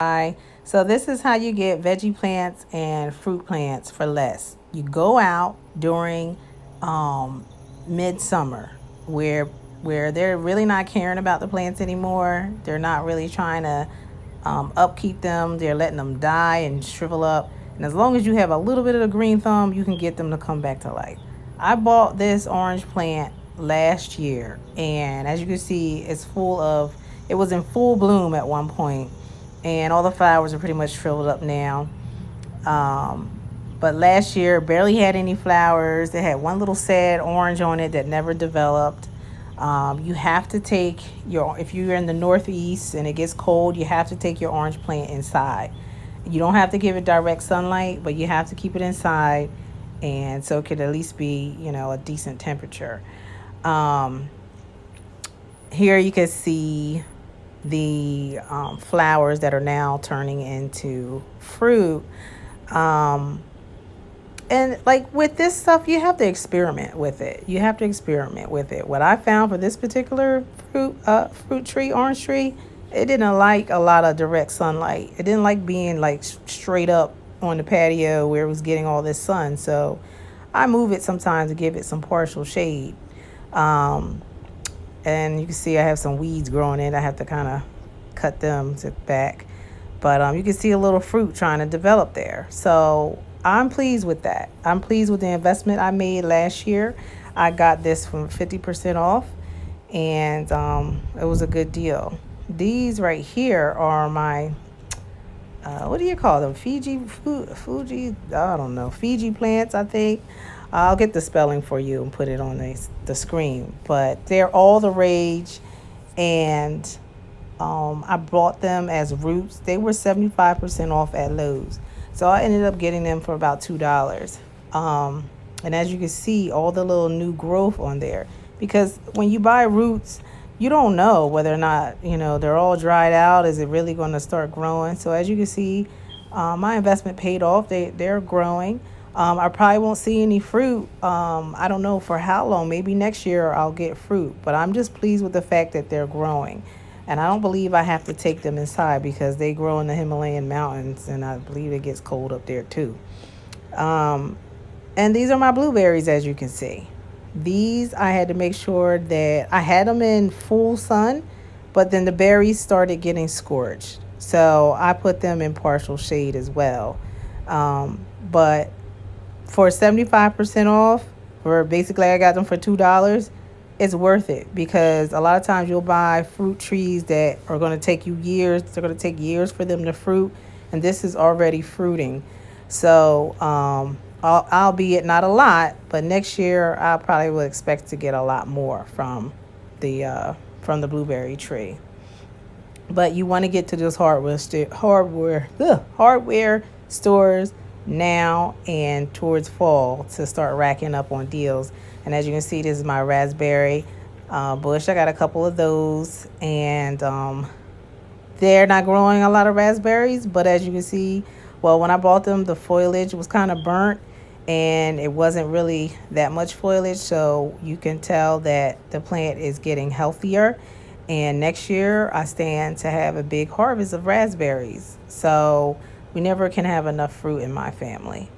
So this is how you get veggie plants and fruit plants for less. You go out during um, midsummer, where they're really not caring about the plants anymore. They're not really trying to upkeep them. They're letting them die and shrivel up. And as long as you have a little bit of the green thumb, you can get them to come back to life. I bought this orange plant last year, and as you can see, it was in full bloom at one point, and all the flowers are pretty much shriveled up now. Um, but last year barely had any flowers. It had one little sad orange on it that never developed. You have to take if you're in the Northeast and it gets cold, you have to take your orange plant inside. You don't have to give it direct sunlight, but you have to keep it inside, and so it could at least be, a decent temperature. Um, Here you can see the flowers that are now turning into fruit. Um, and like with this stuff, you have to experiment with it. You have to experiment with it. What I found for this particular fruit tree, orange tree, it didn't like a lot of direct sunlight. It didn't like being like straight up on the patio where it was getting all this sun. So I move it sometimes to give it some partial shade. Um, and you can see I have some weeds growing in. I have to kind of cut them to back. But you can see a little fruit trying to develop there. So I'm pleased with that. I'm pleased with the investment I made last year. I got this from 50% off, and it was a good deal. These right here are my, what do you call them? Fuji, I don't know, Fiji plants, I think. I'll get the spelling for you and put it on the screen. But they're all the rage, and I bought them as roots. They were 75% off at Lowe's. So I ended up getting them for about $2. And as you can see, all the little new growth on there. Because when you buy roots, you don't know whether or not, they're all dried out. Is it really going to start growing? So as you can see, my investment paid off. They're growing. I probably won't see any fruit. I don't know for how long. Maybe next year I'll get fruit. But I'm just pleased with the fact that they're growing. And I don't believe I have to take them inside because they grow in the Himalayan mountains, and I believe it gets cold up there too. Um, and these are my blueberries, as you can see. These, I had to make sure that I had them in full sun, but then the berries started getting scorched. So I put them in partial shade as well. But for 75% off, or basically I got them for $2, it's worth it, because a lot of times you'll buy fruit trees that are going to take you years. They're going to take years for them to fruit, and this is already fruiting. So albeit not a lot, but next year I probably will expect to get a lot more from the blueberry tree. But you want to get to those hardware stores now and towards fall to start racking up on deals. And as you can see, this is my raspberry bush. I got a couple of those, and they're not growing a lot of raspberries, but as you can see, well, when I bought them, the foliage was kind of burnt, and it wasn't really that much foliage, so you can tell that the plant is getting healthier. And next year I stand to have a big harvest of raspberries, so we never can have enough fruit in my family.